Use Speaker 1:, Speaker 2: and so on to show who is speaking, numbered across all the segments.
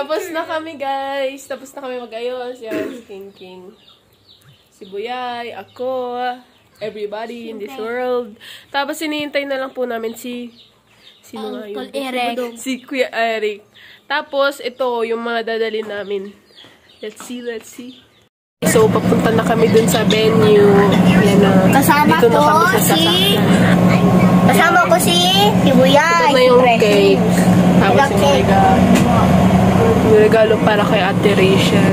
Speaker 1: Tapos na kami, guys. Tapos na kami mag-ayos. Yan, King. Si Buyay, ako, everybody in this world. Tapos sinihintay na lang po namin si
Speaker 2: Uncle Eric.
Speaker 1: Si Kuya Eric. Tapos ito yung mga dadalhin namin. Let's see. So papunta na kami dun sa venue. Yan na.
Speaker 2: Kasama ko si Buyay.
Speaker 1: Ito na yung cake. Tapos yung regalo para kay Ate Rachel.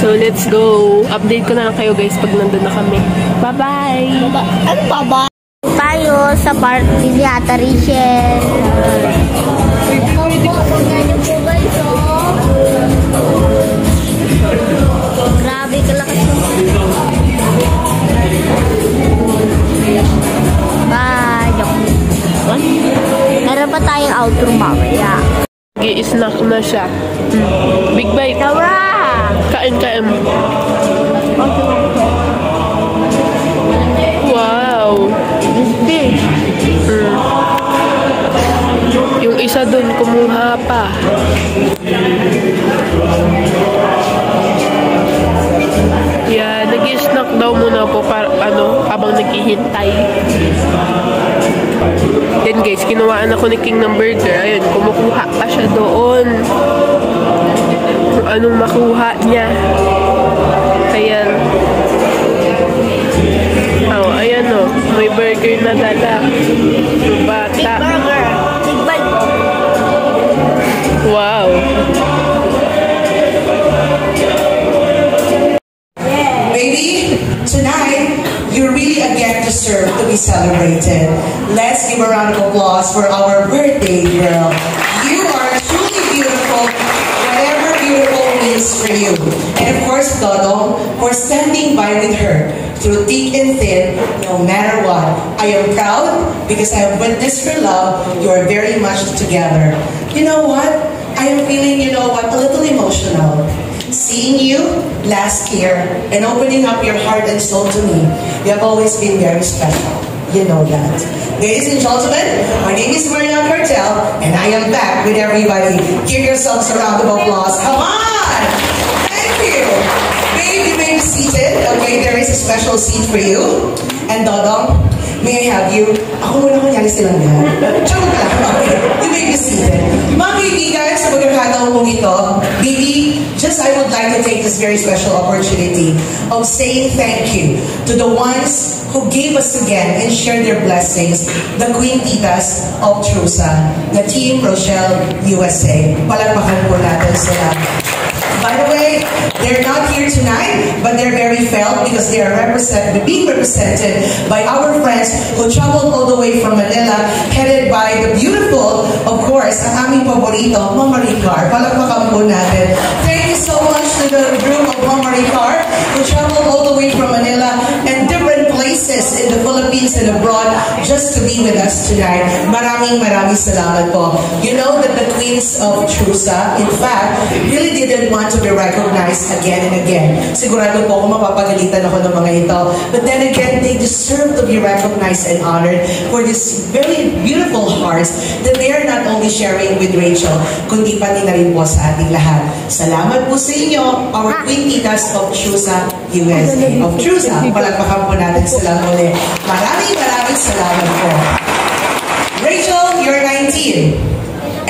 Speaker 1: So, let's go. Update ko na lang kayo, guys, pag nandun na kami. Bye-bye!
Speaker 2: Ano bye-bye? Tayo sa party ni Ate Rachel. Grabe ka lakas mo. Bye! Meron pa tayong outro mamaya.
Speaker 1: I-snack na siya. Big bite.
Speaker 2: Tawa!
Speaker 1: Kain. Wow! Yung isa dun, kumuha pa. Yeah, nag-snack daw muna po para, habang naghihintay. Then guys, kinuhaan ako ni King ng burger. Ayun, kumukuha pa siya doon. Kung anong makuha niya. Ayan. Oh, ayan o. May burger na dala. Bata.
Speaker 2: Big burger.
Speaker 1: Wow.
Speaker 3: Baby, tonight, you're really again deserve to be celebrated. Let's give a round of applause for our birthday girl. You are truly beautiful, whatever beautiful means for you. And of course, Dodong, for standing by with her through thick and thin, no matter what. I am proud because I have witnessed her love. You are very much together. You know what? I am feeling, a little emotional. Seeing you last year and opening up your heart and soul to me, you have always been very special. You know that. Ladies and gentlemen, my name is Marian Cartel, and I am back with everybody. Give yourselves a round of applause. Come on! Thank you. Babe, you may be seated. Okay, there is a special seat for you. And Dodong, may I have you? Ako muna kunyari silang yan. Joke lang. Okay, you may be seated. Mga kaibigan, sa pagkakataon mong ito, baby, I would like to take this very special opportunity of saying thank you to the ones who gave us again and shared their blessings, the Queen Titas of Trusa, the Team Rochelle USA. Palakpakan po natin sila. By the way, they're not here tonight, but they're very felt because they are being represented by our friends who traveled all the way from Manila, headed by the beautiful, of course, ang aming paborito, Mama Ricar. Palakpakan po natin. Thank you so much to the group of Mama Ricar who traveled all the way from Manila and different places in the Philippines and abroad just to be with us tonight. Maraming salamat po. You know that the Queens of Trusa, in fact, really didn't want to be recognized again and again. Sigurado po kung mapapagalitan ako ng mga ito. But then again, they deserve to be recognized and honored for this very beautiful hearts that they are not only sharing with Rachel, kundi pati na rin po sa ating lahat. Salamat po sa inyo, our Queen Titas of Trusa, USA. Of Trusa, palagpakan po natin sila muli. Maraming salamat po. Rachel, you're 19.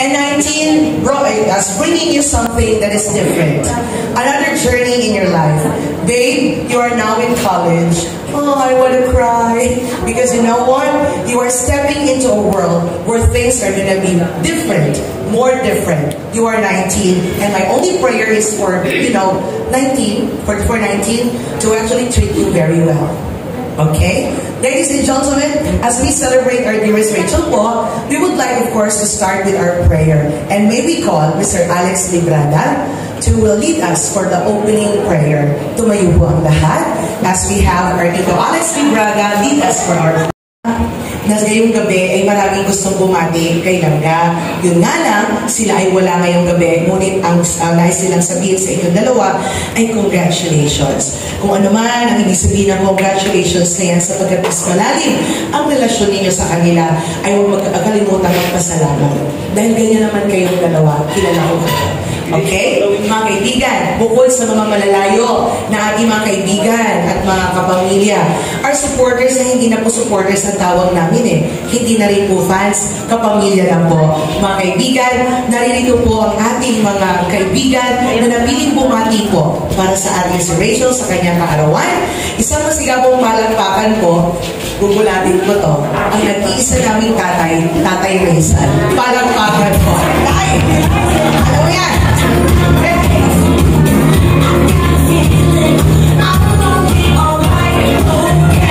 Speaker 3: And 19 is bringing you something that is different. Another journey in your life. Babe, you are now in college. Oh, I want to cry. Because you know what? You are stepping into a world where things are going to be different. More different. You are 19. And my only prayer is for, 19, for 19 to actually treat you very well. Okay? Ladies and gentlemen, as we celebrate our dearest Rachel po, we would like, of course, to start with our prayer. And may we call Mr. Alex Librada to lead us for the opening prayer. Tumayo po ang lahat as we have our Tito Alex Librada lead us for our prayer. Na ngayong gabi ay maraming gustong bumati kay Langga. Yun nga lang, sila ay wala ngayong gabi. Ngunit ang nais nilang sabihin sa inyong dalawa ay congratulations. Kung ano man ang ibig sabihin ng congratulations na yan sapagkat mas malalim ang relasyon ninyo sa kanila, ay huwag magkakalimutan magpasalamat. Dahil ganyan naman kayong dalawa, kilala ko kayo. Okay? Mga kaibigan, bukod sa mga malalayo na ating mga kaibigan at mga kapamilya, our supporters na hindi na po supporters ang tawag namin eh. Hindi na rin po fans, kapamilya lang po. Mga kaibigan, naririto po ang ating mga kaibigan na napiling bumati po para sa ating si Rachel sa kanyang kaarawan. Isang masigabong palakpakan po, gugulatin ko to, ang nag-iisa naming tatay, Tatay Rizal. Palakpakan po. Tay! Ano mo yan?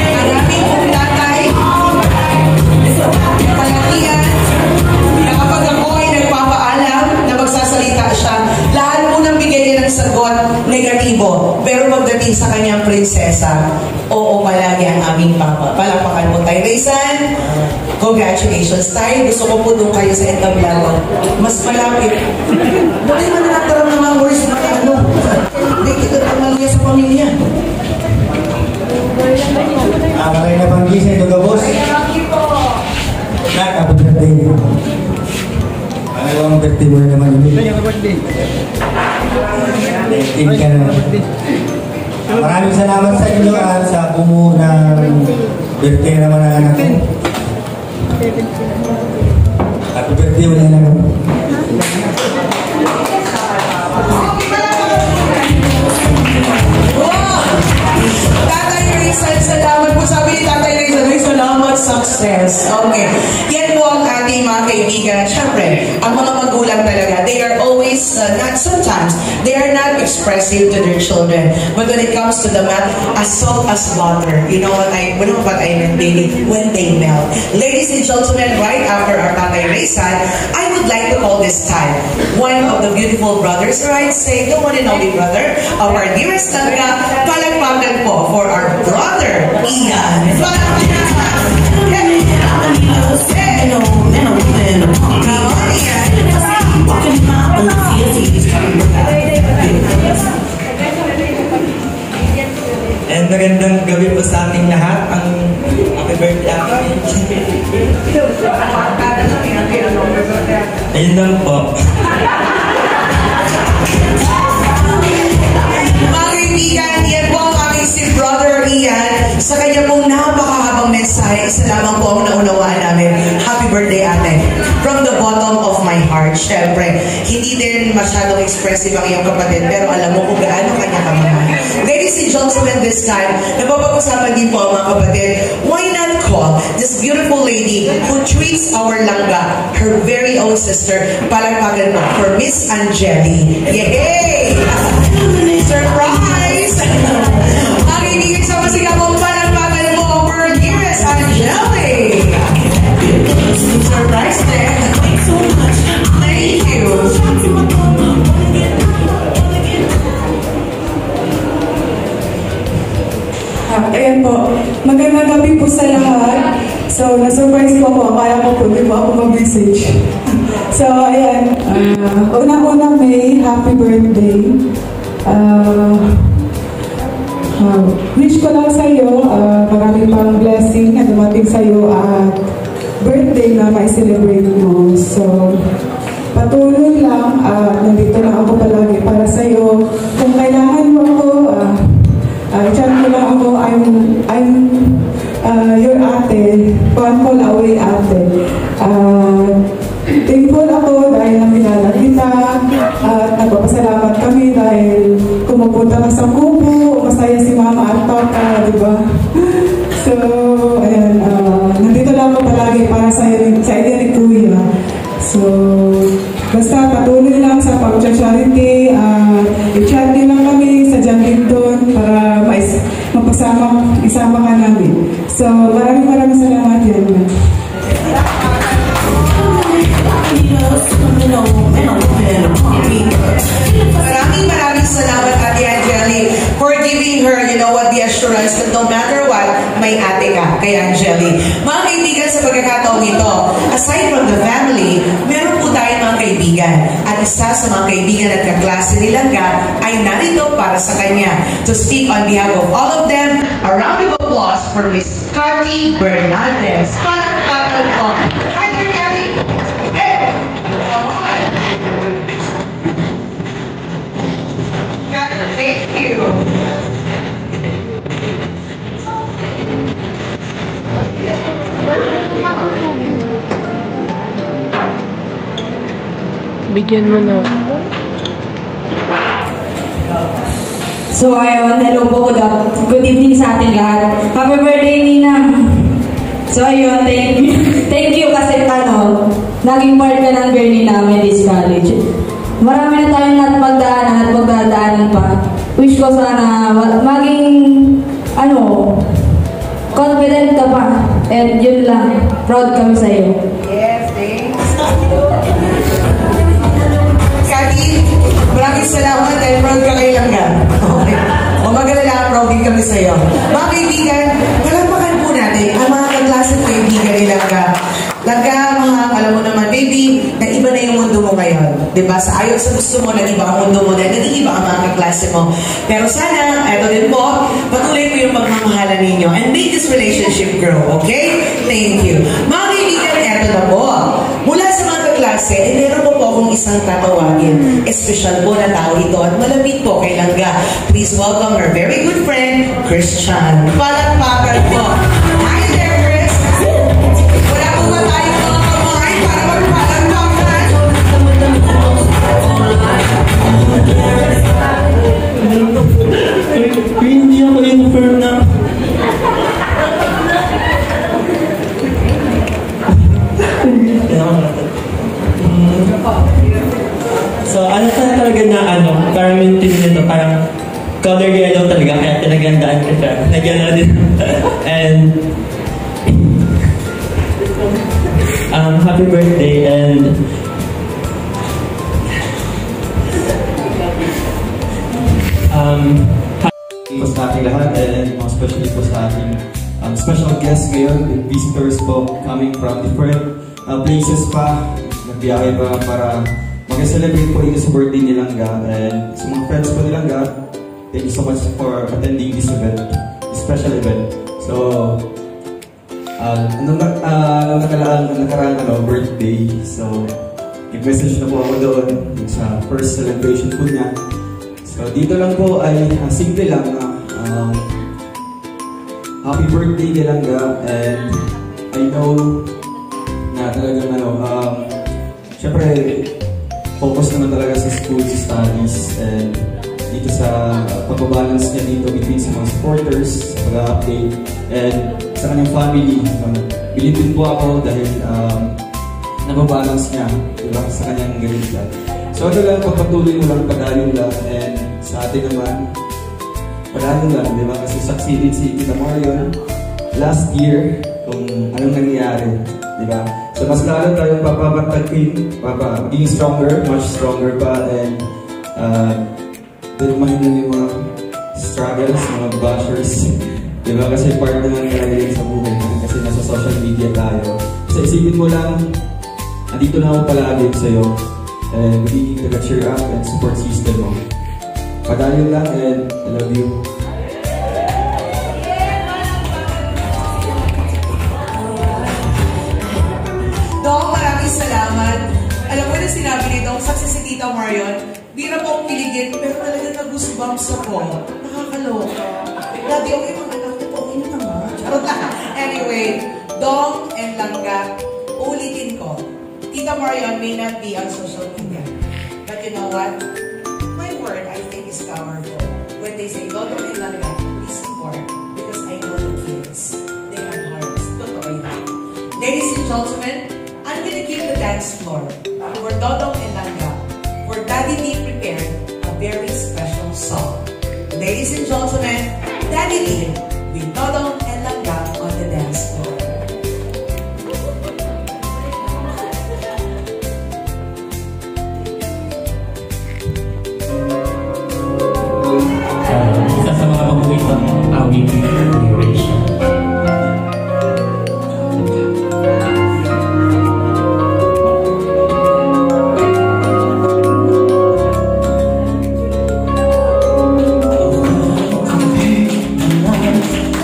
Speaker 3: Maraming kong tatay. Palakihan. Na kapag ako ay nagpapaalam na magsasalita siya, lahat po nang bigyan niya ng sagot negatibo. Pero pagdating sa kanyang prinsesa, oo palagi ang aming papa. Palakpakan mo tayo. Raysan, congratulations tayo. Gusto ko po doon kayo sa entablado. Mas malapit. Bakit man nakataram ng mga words na ano? Hindi kita pamaluya sa pamilya.
Speaker 4: Maraming na bang gising ito ka, boss? Happy birthday. Pangalawang birthday mo na naman yun. Team ka na. Maraming salamat sa inyo sa bumuo ng birthday naman ng anak ko. Happy birthday mo na naman.
Speaker 3: Tatay Rizal, salamat po. Sabi ni Tatay Rizal, salamat, success. Okay. Yan po ang ating mga kaibigan. Siyempre, ang mga magulang talaga, they are always, not sometimes, they are not expressive to their children. But when it comes to the math, as soft as butter, you know what I mean, baby, when they melt. Ladies and gentlemen, right after our Tatay Rizal, I would like to call this time one of the beautiful brothers, right? Say, the one and only brother of our dearest Tangga, palakpakan po for our brother, Ian.
Speaker 5: And magandang gabi po sa ating lahat. Ang happy birthday. Ayun lang po.
Speaker 3: Mga kaibigan, yan po ang aming si Brother Ian. Sa kanya pong napakahabang mensahe, isa lamang po ang naunawaan namin. Happy birthday, ate. From the bottom of my heart, syempre, hindi din masyadong expressive ang iyong kapatid, pero alam mo kung gaano kanya kamahal. Ladies and gentlemen, this time, napapag-usapan din po ang mga kapatid, why not call this beautiful lady who treats our langga, her very own sister, palakpakan po for Miss Angeli. Yay! Surprise! Ang ibigay sa masigabong palakpakan mo for dearest Angeli. Surprise there. Thank you.
Speaker 6: Ayan po. Magandang gabi po sa lahat. So, na-surprise po ako. Akala ko po, di po ako mag-message. So, ayan. Unang-unang May, happy birthday. Wish ko lang sa'yo, maraming pang blessing na dumating sa'yo at birthday na ma-celebrate mo. So, patuloy lang. Nandito lang ako palagi para sa'yo. Kung kailangan mo ako, chat mo lang ako, I'm your ate, one call away ate. Thankful ako dahil nakilala kita at nagpapasalamat kami dahil kumupunta ka sa kubo, masaya si mama at papa, di ba? So, ayan, nandito lang ako palagi para sa idea ni Kuya. So, basta patuloy lang sa pag-charity, i-chat din lang kami sa Jantington para isama ka namin. So, maraming salamat yan.
Speaker 3: Maraming salamat, Ate Angeli, for giving her, you know what, the assurance that no matter what, may ate ka kay Angeli. Mga kaibigan, sa pagkakataon nito, aside from the family, meron po tayong mga kaibigan. At isa sa mga kaibigan at kaklase ni Langga ay narito para sa kanya. To speak on behalf of all of them, a round of applause for Miss Cathy Bernaldez. Palakpakan po. Hi there, Cathy. Hey! Come on.
Speaker 1: Bigyan mo na.
Speaker 7: So ayun, hello po, good evening sa ating lahat. Happy birthday, Nina! So ayun, thank you kasi naging part ka ng journey namin this college. Marami na tayong lahat magdaanan at magdadaanan pa. Wish ko sana maging confident ka pa. And yun lang, proud kami sa iyo.
Speaker 3: Yes, thanks. Cathy, maraming salamat dahil proud ka kay Langga. Okay. O magalala, proud din kami sa'yo. Mga kaibigan, palagpakan po natin ang mga kaklase at kaibigan ni Langga. Langga, alam mo naman, baby, na iba na yung mundo mo ngayon. Diba? Sa ayon sa gusto mo, nag-iba ang mundo mo, dahil nag-iiba ang mga kaklase mo. Pero sana, eto din po, patuloy mo yung pagmamahalan ninyo and make this relationship grow, okay? Thank you. Mga kaibigan, eto na po. Mula sa mga kaklase, meron po akong isang tatawagin. Espesyal po na tao ito at malapit po kay Langga. Please welcome our very good friend, Christian. Palakpakan po. Hi there, Chris. Wala po ba tayong mga kamay para magpalakpakan?
Speaker 5: Hindi ako infirm na. So, ano talaga na parang maintain nito, parang color yellow talaga, kaya pinagandaan ko siya. Nagyan na din. And happy birthday and
Speaker 8: po sa ating lahat and mga especially po sa ating special guests ngayon, visitors po coming from different places pa, nagbiyahe pa para mag-celebrate po dito sa birthday ni Langga, and sa mga friends po ni Langga, thank you so much for attending this event, this special event. So, nung nakaraan birthday, so nag-message na po ako doon sa first celebration po niya. So dito lang po ay simple lang na happy birthday kay Langga, and I know na talagang syempre focus naman talaga sa school, sa studies, and dito sa pagbabalance niya dito between sa mga supporters, sa pag-update, and sa kanyang family. Bilib din po ako dahil nababalance niya, diba, sa kanyang ganito. So ano lang, pagpatuloy mo lang, padayon lang, and sa atin naman, padayon lang, diba? Kasi succeeded si Tita Marion last year kung anong nangyayari, diba? So mas lalo tayong maging stronger, much stronger pa, and dilimahin na yung mga struggles, mga bashers, diba? Kasi part naman talaga yun sa buhay natin, kasi nasa social media tayo. So isipin mo lang, andito na ako palagi sa'yo, and magiging taga-cheer up and support system mo. Padayon lang, and I love you.
Speaker 3: Dong, maraming salamat. Alam mo na sinabi nito, success si Tita Marion, di na po akong piligin, pero talagang nag-goosebumps ako. Nakakaloka. Dati okay mga anak ko, okay na naman. Anyway, Dong and Langga, ulitin ko. Tita Marion may not be on social media. But you know what? My word, I think, is powerful. When they say, Dong and Langga, please support. Because I know the kids. They have hearts. Totoo yun. Ladies and gentlemen, I'm gonna give the dance floor for Dodong and Langga, for Daddy D prepared a very special song. Ladies and gentlemen, Daddy D with Dodong and Langga on the dance floor.
Speaker 5: Isa sa mga paborito ng awit ni Rachel.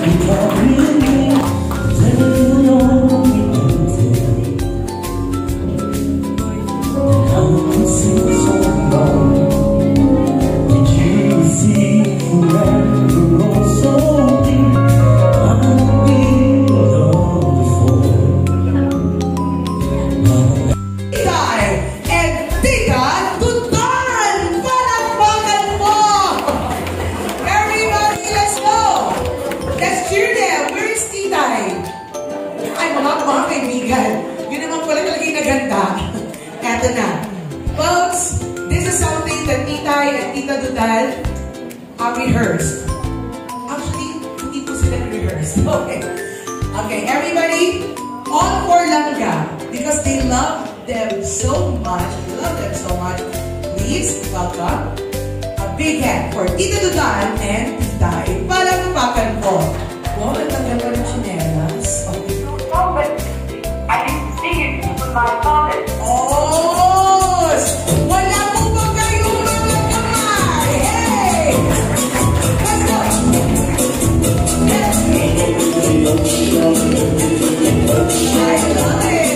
Speaker 8: Because
Speaker 3: Dudan rehearsed. Actually, hindi po sila rehearsed. Okay. Okay, everybody, all for Langga because they love them so much. We love them so much. Please welcome a big hand for Tita Dudan and Tita. Palakpakan po. Wow, nagtanggal pa ng chinelas. Okay.
Speaker 9: Oh, but I didn't see you with my father.
Speaker 3: Oh! Wala po ba kayong mga kamay? Hey! Let's go! I love it!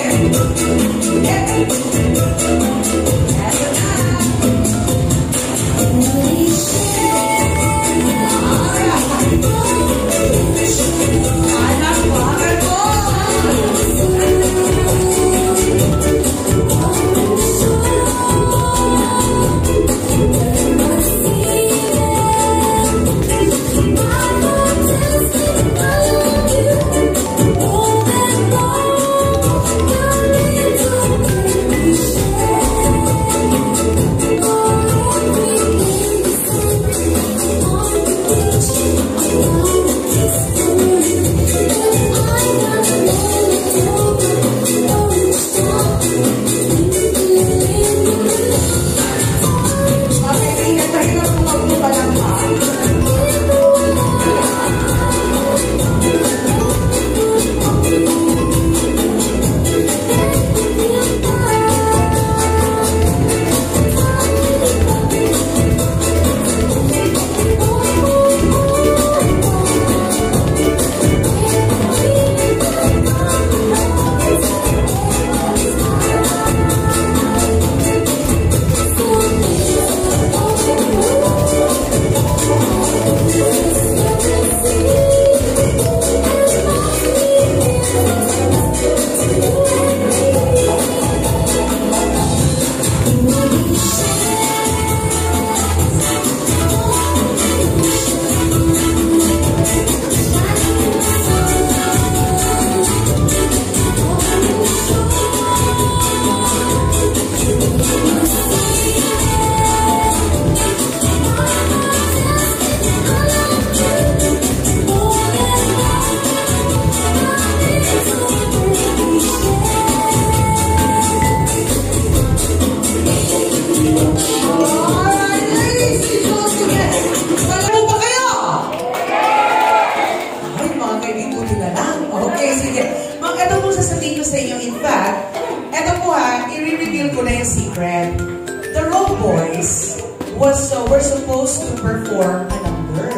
Speaker 3: Were supposed to perform a number.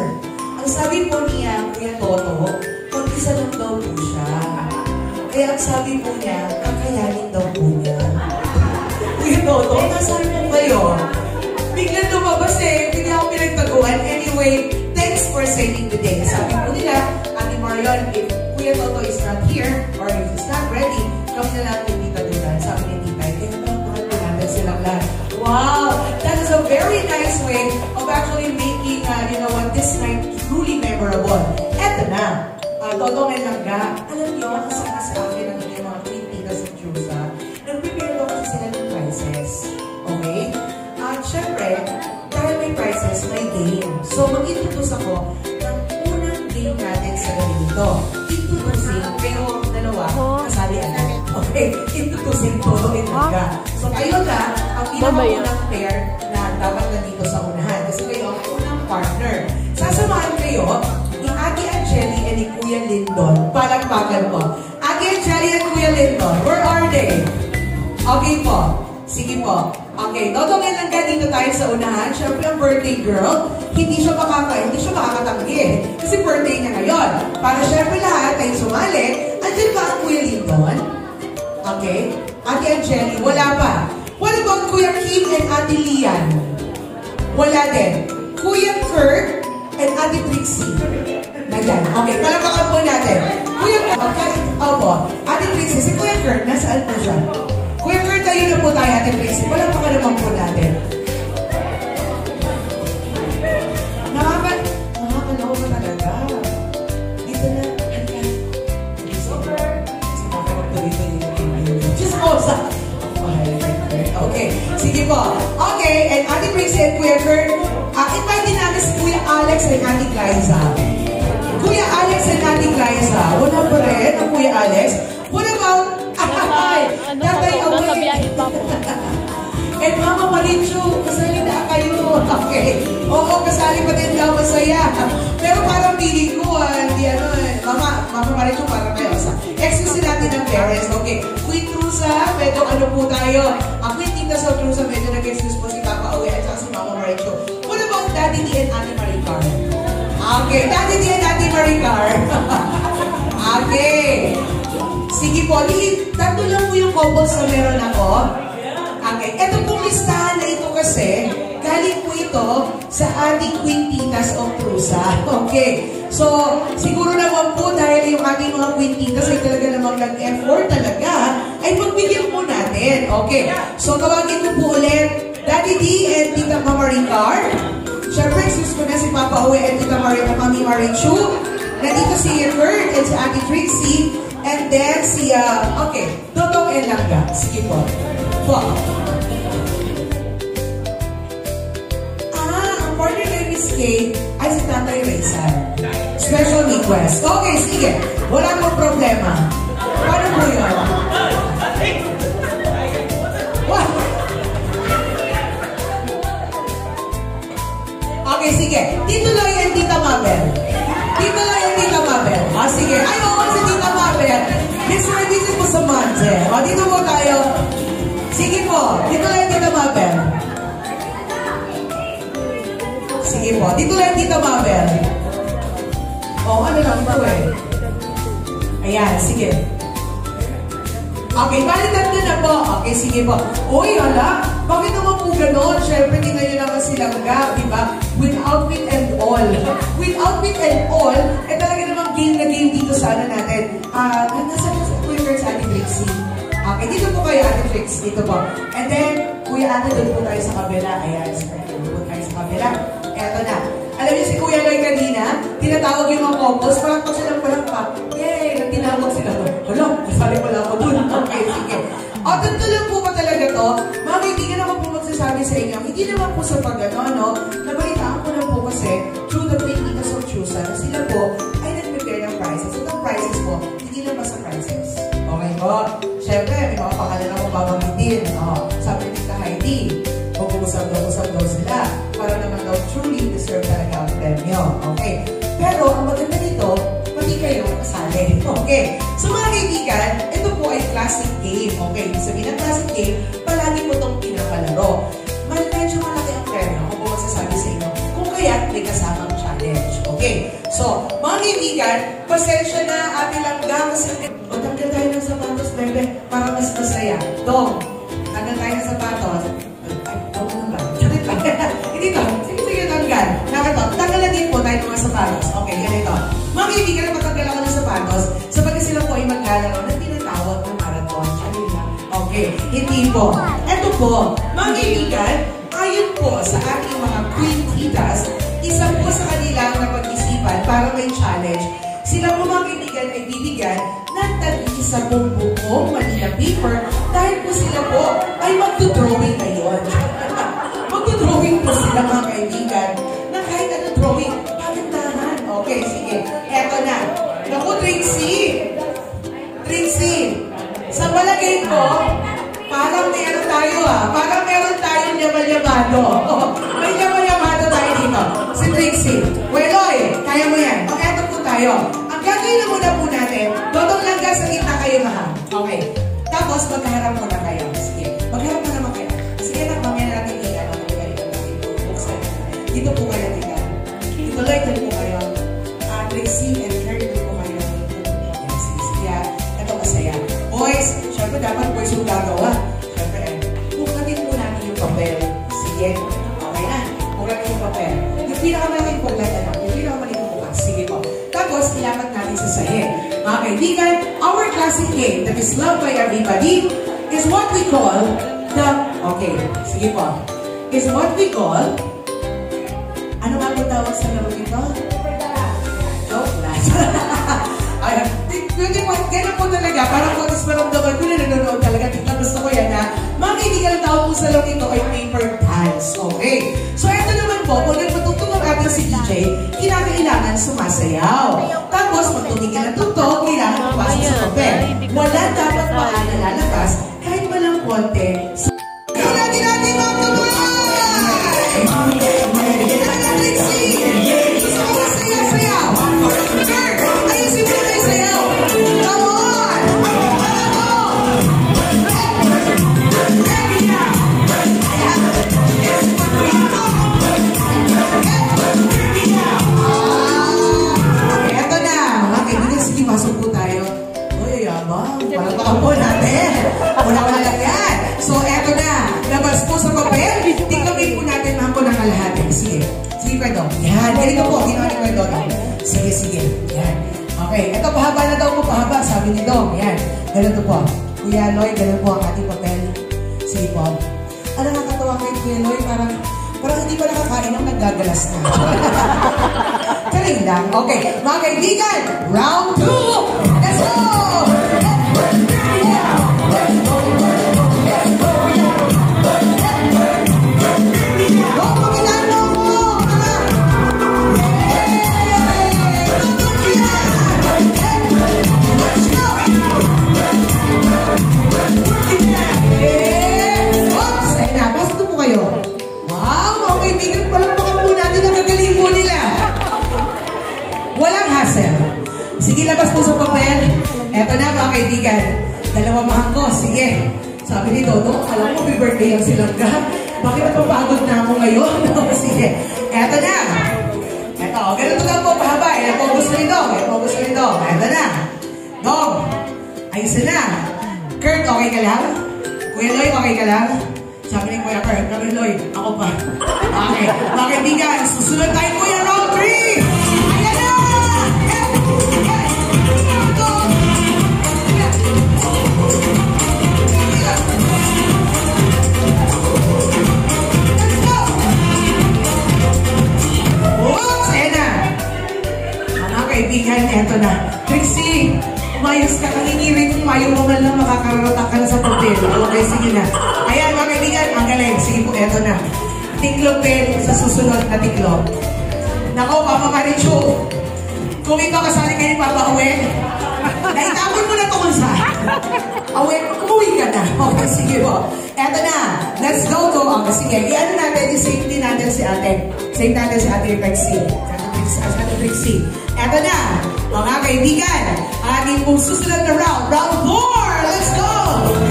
Speaker 3: Ang sabi po niya, Kuya Toto, mag-isa lang daw po siya. Kaya ang sabi po niya, kakayanin daw po niya. Kuya Toto, nasaan po kayo? Biglang lumabas eh, hindi ako pinagtaguan. Anyway, thanks for saving the day. Sabi po nila, Ate Marion, if Kuya Toto is not here, or if he's not ready, kami na lang yung Tita Dudan. Sabi ni Tita, kaya naman po natin silang lahat. Wow! That is a very nice way of actually making, this night truly memorable. Eto na, Totong and Langga, alam niyo, kasama sa akin ang inyong mga Tita sa Diyosa, nag-prepare daw kasi sila ng prizes. Okay? At syempre, dahil may prizes, may game. So, mag-introduce ako ng unang game natin sa gabi nito. Introducing, pero dalawa, kasali agad. Okay? Introducing Totong and Langga. So, kayo na, ang pinakaunang pair na dapat nandito sa unahan. Kasi kayo ang unang partner. Sasamahan kayo ni Ate Angeli and ni Kuya Lindon. Palakpakan po. Ate Angeli and Kuya Lindon, where are they? Okay po. Sige po. Okay, Totong and Langga, dito tayo sa unahan. Siyempre ang birthday girl, hindi siya makakatanggi. Kasi birthday niya ngayon. Para siyempre lahat ay sumali. Andiyan ba ang Kuya Lindon? Okay. Ate Angeli, wala pa. What about Kuya Kim and Ate Lian? Wala din. Kuya Kurt and Ate Trixie. Nandiyan. Okay, palakpakan po natin. Kuya Kurt, opo. Ate Trixie, si Kuya Kurt, nasaan po siya? Kuya Kurt, tayo na po tayo, Ate Trixie. Palakpakan naman po natin. Nakakaloko ba talaga? Dito na. Super. Chismosa. Okay, sige po. Okay, and Ate Trixie and Kuya Kurt, and Ate Glyza. Kuya Alex and Ate Glyza. Wala pa rin ang Kuya Alex. What about Tatay Away? And Mama Marichu, kasali na kayo. Okay. Oo, kasali pa din daw, masaya. Pero parang feeling ko, Mama Marichu, parang kayo. Excuse natin ng parents. Okay. Queen Trusa, medyo ano po tayo. Queen Tita sa Trusa, medyo nag-excuse po si Papa Away at si Mama Marichu. What about Daddy D and Ate Maricar? Okay. Daddy D and Ate Maricar. Okay. Sige po, tatlo lang po yung couples na meron ako. Okay, ito pong listahan na ito kasi, galing po ito sa ating Queen Titas of Trusa. Okay, so siguro naman po dahil yung ating mga Queen Titas ay talaga namang nag-effort talaga, ay magbigyan po natin. Okay, so tawagin ko po ulit, Daddy D and Tita Mama Ricar. Siyempre, excuse ko na si Papa Uwe and Tita Mami Marichu. Nandito si Kurt and si Ate Trixie. And then si, Dodong and Langga. Sige po. Ang partner kay Miss Kate ay si Tatay Rizal. Special request. Okay, sige. Wala pong problema. Paano po yun? What? Okay, sige. Tito Loy and Tita Mabel. Tito Loy and Tita Mabel. Sige. Ay, oo, si Tita Mabel. Mr. Visit po sa Manze. Dito po tayo. Sige po, dito lang Tita Mabel. Sige po, dito lang Tita Mabel. Ano lang ito Ayan, sige. Okay, balitan na na po. Okay, sige po. Uy, hala, bakit naman po gano'n? Siyempre, tingnan nyo naman silang diba? With outfit and all. With outfit and all, talaga namang game na game dito sa natin. Nasaan sa Twitter sa Ate Trixie? Okay, dito po kayo, Ate Trix. Dito po. And then, Kuya Ate, doon po tayo sa kabila. Ayan, doon po tayo sa kabila. Eto na. Alam niyo si Kuya Loy kanina, tinatawag yung mga couples, parang pa silang palakpak. Yay! Tinawag sila doon. Hala, nasali pala ako doon. Okay, sige. Tanto lang po ba talaga to? Mga kaibigan ako po magsasabi sa inyo, hindi naman po sa pag-ano, nabalitaan ko na po kasi, through the Queen Titas of Trusa, na sila po ay nag-prepare ng prizes. At ang prizes po, hindi lang basta prizes. Okay po? Siyempre, may mga pangalan ako babanggitin. Sabi ni Tita Heidi, mag-uusap daw sila. Para naman daw truly deserve talaga ang premyo. Okay? Pero, ang maganda nito, pati kayo kasali. Okay? So mga kaibigan, ito po ay classic game. Okay? Sabihin ng classic game, palagi po itong pinapalaro. Medyo malaki ang premyo. Ako po magsasabi sa inyo. Kung kaya, may kasamang challenge. Okay? So, mga kaibigan, pasensya na Ate Langga kasi tanggal tayo ng sapatos, bebe, para mas masaya. Dong, tanggal tayo ng sapatos. Ay, dong mo ba? Charit lang. Hindi to. Sige, tanggal. Nakato. Tanggal na din po tayo ng mga sapatos. Okay, ganito. Mga kaibigan, matanggal ako ng sapatos sapagkat sila po ay maglalaro na tinatawag na marathon. Charit lang. Okay, hindi po. Ito po, mga kaibigan, ayon po sa ating mga Queen Titas, isa po sa kanilang napag-isipan para may challenge. Sila po mga kaibigan ay bibigyan ng tag-isa pong buong Manila paper dahil po sila po ay magdodrawing ngayon. Magdodrawing po sila mga kaibigan na kahit ano drawing, pagandahan. Okay, sige. Eto na. Naku, Trixie, sa palagay ko, parang meron tayo parang meron tayong yaman-yamado. May yaman-yamado tayo dito. Si Trixie. Weloy, kaya mo yan. Okay, eto po tayo. Ang gagawin na muna po natin, Dodong Langga sa gitna kayo Okay. Tapos, magkaharap muna kayo. Sige. Magharap na naman kayo. Sige na, mamaya natin buksan. Dito po kayo, tika. Dito po kayo. Trixie and Kurt, dito po kayo. Sige. Ito masaya. Boys, syempre dapat boys yung gagawa. Syempre, bukatin po natin yung papel. Sige. Okay na. Bukatin yung papel. Yung pinakamalaking puglat, yung pinakamalaking bukas. Sige po. Tapos, ilapat natin sa sahig. Mga kaibigan, our classic game that is loved by everybody is what we call the... Okay, sige po. Is what we call... Ano nga po tawag sa laro ito? Joke lang. Ayan. Ganun po talaga. Parang po isparamdaman ko na nanonood talaga. Gusto ko yan na mga kaibigan ang tawag po sa laro ito ay paper dance. Okay. So, ito naman po, kung nagpatugtog ang ating si DJ, kailangan sumasayaw. Tapos, pag tumigil ang tugtog, kailangan papasok sa papel. Wala dapat maaala lalabas kahit walang konti. Kung natin mga tutuloy! Wala lang yan. So, eto na. Labas po sa papel. Tingnan po natin mga po ng kalahati. Sige. Sige, Pwedong. Yan. Ganito po. Ginawa ni Pwedong. Sige, sige. Yan. Okay. Ito, pahaba na daw po. Pahaba. Sabi ni Dong. Yan. Ganito po. Kuya Loy, ganito po ang ating papel. Sige po. Ano nakakatawa kayo, Kuya Loy? Parang hindi pa nakakain ang naggagalas na. Kaling lang. Okay. Mga kaibigan, round 2. Let's go! Sige, labas po sa papel. Eto na mga kaibigan. Dalawa mahangko. Sige. Sabi ni Dodo, alam mo, may birthday ang silangga. Bakit napapagod na ako ngayon? Sige. Eto na. Eto, ganito lang po pahaba. Eto po gusto ni Dong. Eto po gusto ni Dong. Eto na. Dong. Ayos na. Kurt, okay ka lang? Kuya Loy, okay ka lang? Sabi ni Kuya Kurt, Kuya Loy, ako pa. Okay. Mga kaibigan, susunod tayo Kuya round 3. Ayan na! Kaibigan, eto na. Trixie, umayos ka. Nangingirin kung ayaw mo man lang makakaratak ka na sa papel. Okay, sige na. Ayan, mga kaibigan, ang galing. Sige po, eto na. Tiklopin sa susunod na tiklop. Nako, Papa Marichu, kung ikaw kasali kayo, Papa Awen, naitapon mo na ito kung saan. Awen, umuwi ka na. Okay, sige po. Eto na. Let's go to. Okay, sige. Iyan natin, i-safety natin si ate. Save natin si ate Trixie. Ate Trixie. Eto na, mga kaibigan, ating pong susunod na round, round 4! Let's go!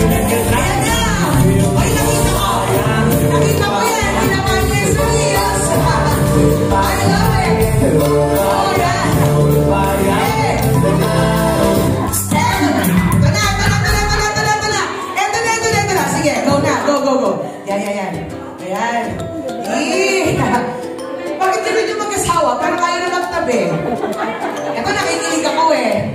Speaker 3: Ayan na! Ay, nakita ko! Nakita ko yan! Kinabahan niya sa Rios! I love it! Oh, yan! Hey! Eto na! Sige, go na! Go! Yan. Ayan. Bakit naman yung mag-asawa? Parang kayo na magtabi. Ito, nakikinig ako eh.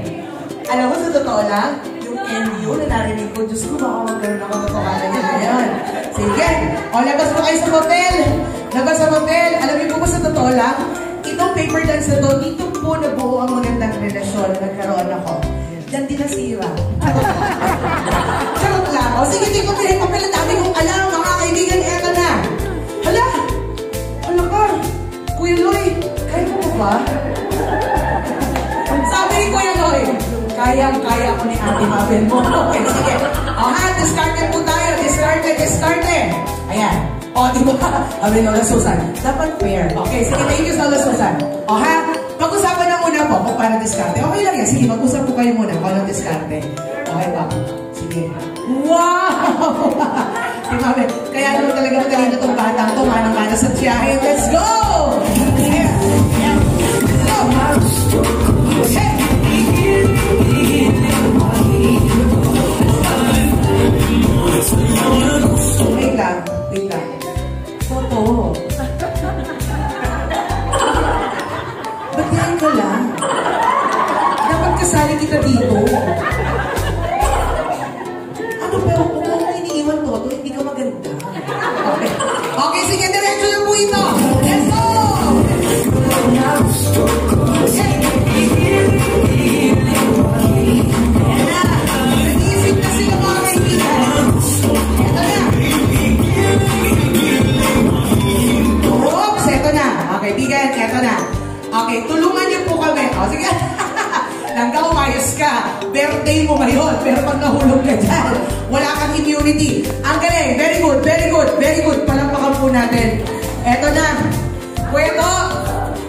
Speaker 3: Alam mo, sa totoo lang, yung NU na narinig ko, Diyos ko, baka magkaroon ako katokalan niya. Ayan. Sige. O, labas mo kayo sa papel. Labas sa papel. Alam niyo po ba sa totoo lang, itong paper dance na to, dito po nabuo ang magandang relasyon na nagkaroon ako. Diyan din nasira. Charot lang. O, sige, di ko pinay papel. Ang dami kong alam, mga kaibigan, eto na. Hala! Hala ka! Kuya Loy, kaya mo ba? Sabi ni Kuya Loy, kaya ko ni Ate Mabel mo. Okay, sige. O ha, discarte po tayo. Discarte. Ayan. O, di ba? Sabi ni Lola Susan, dapat fair. Okay, sige, thank you sa Lola Susan. O ha, mag-usapan na muna po kung paano discarte. Okay lang yan. Sige, mag-usap po kayo muna kung paano discarte. Okay ba? Sige. Wow! Si Mabel, kaya naman talaga matalino itong batang ito. Manang-mana sa tiyahin. Let's go! Yeah. Let's go! Hey! Wait lang. Toto. Ba't yan ka lang? Dapat kasali kita dito. Ano pero kung mo iniiwan Toto, hindi ka maganda. Okay, sige, diretso na po ito. Let's go! Nag-iisip na sila mga kaibigan. Ito na. Oops, ito na. Mga kaibigan, ito na. Okay, tulungan niyo po kami. O, sige. Langga, umayos ka. Birthday mo ngayon. Pero pag nahulog ka dyan, wala kang immunity. Ang galing. Very good, very good, very good. Palampakan po natin. Eto na. Pwede.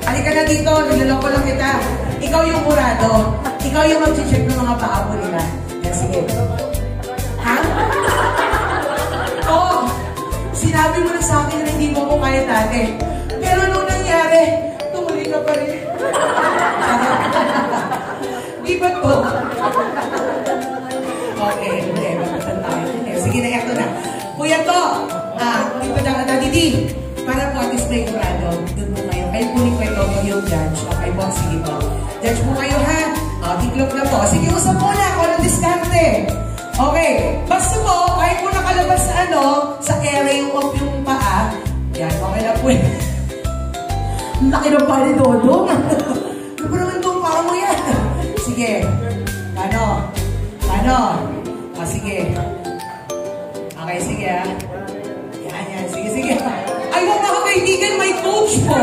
Speaker 3: Halika na dito. Niloloko lang kita. Ikaw yung murado. Ikaw yung mag-check ng mga paa mo nila. Yan, sige. Ha? Oo. Sinabi mo na sa akin na hindi mo ko kaya dati. Pero nung nangyari, tumuloy ka pa rin. Di ba to? Okay, okay. Bakit tayo? Sige na, eto na. Kuya to, dito na ka Didi. Para po display kurado. Doon po kayo. Kayo po ni Kuya to yung judge. Okay po, sige po. Judge po kayo ha. Tiklop na po. Sige, usap po na ako ng diskarte. Okay. Basta po, kahit po nakalabas sa sa area yung paa. Yan, okay na po. Laki ng paa ni Dodong. Ano ba naman itong paa mo yan? Sige. Paano? Sige. Okay, sige ha. Yan. Sige. Ay, mga kaibigan, may coach po.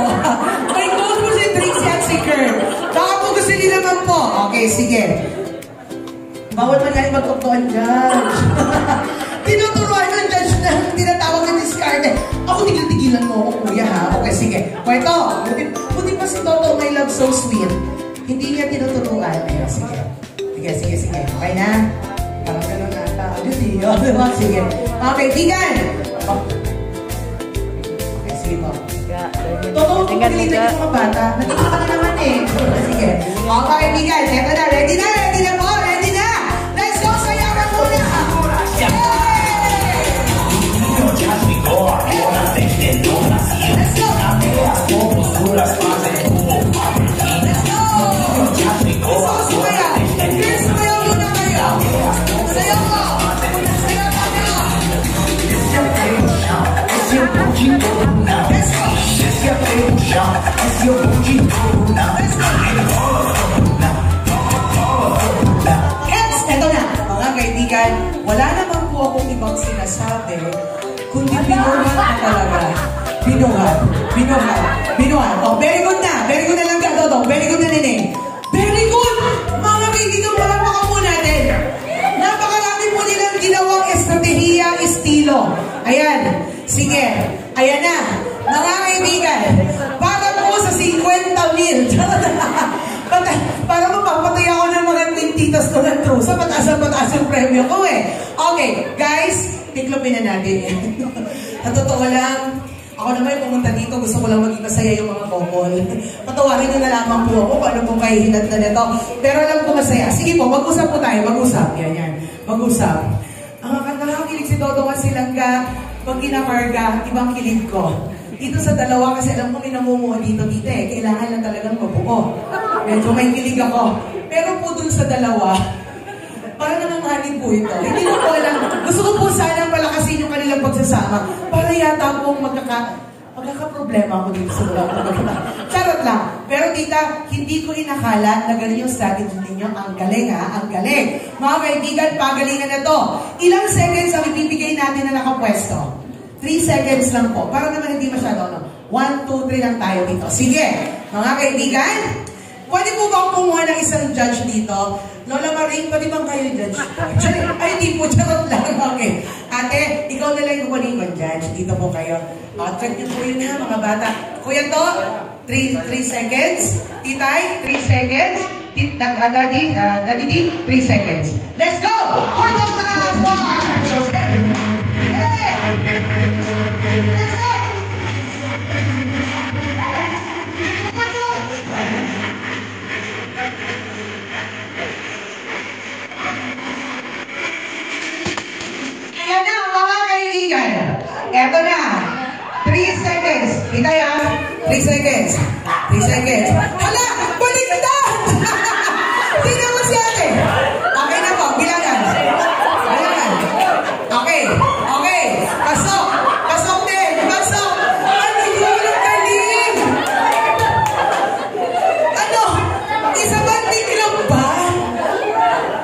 Speaker 3: May coach po si Trixie at si Kurt. Baka po gusto nila naman po. Okay, sige. Bawal man yan mag-uptoan judge. Tinuturuan ng judge na tinatawag ng discard. Ako tigil-tigilan mo ako, kuya ha. Okay, sige. Pwede. Buti pa si Toto, my love so sweet. Hindi niya tinuturuan. Ayun, sige. Sige. Okay na? Parang gano'n nata. Sige. Okay, tigan. Okay, sige po. Toto, pagkalitan yung mga bata. Nandito ka na naman eh. Sige. Okay, tigan. Eto na. Ready na po. Ready na. Let's go. Sayaran muna. Eto na, mga kaibigan, wala naman po akong ibang sinasabi, kundi binuhat na talaga. Binuhat. Oh, very good na lang ka, Dodong. Very good na, Nene. Very good! Mga kaibigan, palampakan po natin. Napakarami po nilang ginawang estratehiya, estilo. Ayan. Sige. Ayan na. Mga kaibigan, para po sa 50,000. Para mapapatay ako ng mga tintitas ko ng trusa. Pataas yung premyo ko eh. Okay, guys, tiklopin na natin. Sa totoo lang, ako naman pumunta dito, gusto ko lang maging masaya yung mga couple. Patawarin nyo na lamang po ako kung ano pong kahihinat na nito. Pero alam ko masaya. Sige po, mag-usap po tayo. Mag-usap. Yan. Mag-usap. Nakakakilig si Dodong at si Langga. Pag kinakarga, ibang kilig ko. Dito sa dalawa, kasi alam ko may namumuha dito eh. Kailangan lang talagang mabuo. Medyo may kilig ako. Pero po dun sa dalawa, parang nanganganin po ito. Hindi ko po alam. Gusto ko po sana palakasin yung kanilang pagsasama. Para yata pong magkakaproblema ako dito sa dalawa. Charot lang. Pero tita, hindi ko inakala na ganun yung strategy ninyo. Ang galing ha, ang galing. Mga kaibigan, pagalingan na to. Ilang seconds ang ibibigay natin na nakapwesto? 3 seconds lang po. Para naman hindi masyado, 1, 2, 3 lang tayo dito. Sige, mga kaibigan, pwede po bang kumuha ng isang judge dito? Lola Maring, pwede bang kayo judge? Ay, hindi po, charot lang. Okay. Ate, ikaw na lang yung judge. Dito po kayo. Check nyo po yun ha, mga bata. Kuya to, 3 seconds. Titay, 3 seconds. Daddy, 3 seconds. Let's go! For the last one! Let's go! Ayan na, mga kaibigan. Eto na. 3 seconds. Itay ha? 3 seconds. 3 seconds. Hala! Balik na! Tingnan mo si ate. Okay na po. Bilangan. Okay. Okay. Pasok. Pasok din. Pasok. Ano yung galing? Ano? Isa ba tiklop ba?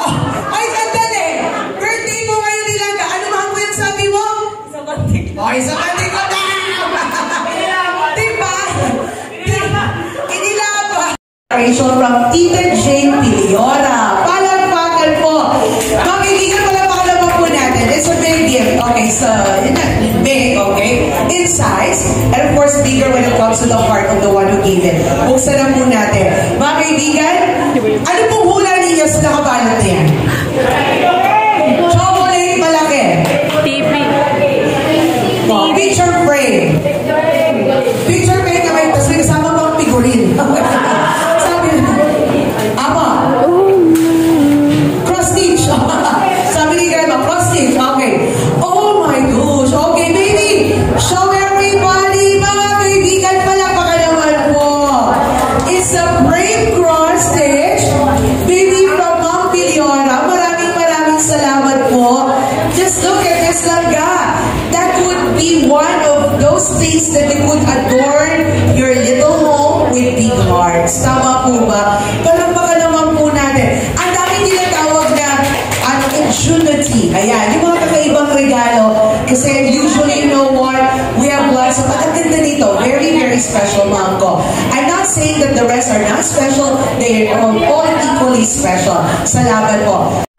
Speaker 3: Oh, ay, sandali. Birthday mo ngayon nilaga. Ano man po yung sabi mo? Isa ba tiklop? Oh, isa ba tiklop? Diba? Inilabo. from Tita Jane Piliora. Palagpakan po. Mga kaibigan, palagpakan naman po natin. It's a big gift. Okay, so, big, okay? In size, and of course, bigger when it comes to the heart of the one who gave it. Buksan na po natin. Mga kaibigan, ano pong hula ninyo sa nakabalot na yan? Chocolate malaki.
Speaker 1: TV.
Speaker 3: Oh, picture frame. Picture frame naman, tapos may kasama pang figurine. Sabi na, ama, cross stitch. Sabi ni Grandma, cross stitch. Okay. Oh my gosh. Okay, baby. Show everybody. Mga kaibigan, palakpakan naman po. It's a brave cross stitch. Baby from Ma'am Piliora. Maraming salamat po. Just look at this langga. That would be one of those things that you could adorn your little home with big hearts. Tama po ba? Palakpakan naman po natin. Ang daming tinatawag na ingenuity. Ayan, yung mga kakaibang regalo. Kasi usually, you know what? We have lots of, ang ganda nito. Very, very special, Ma'am ko. I'm not saying that the rest are not special. They are all equally special. Salamat po.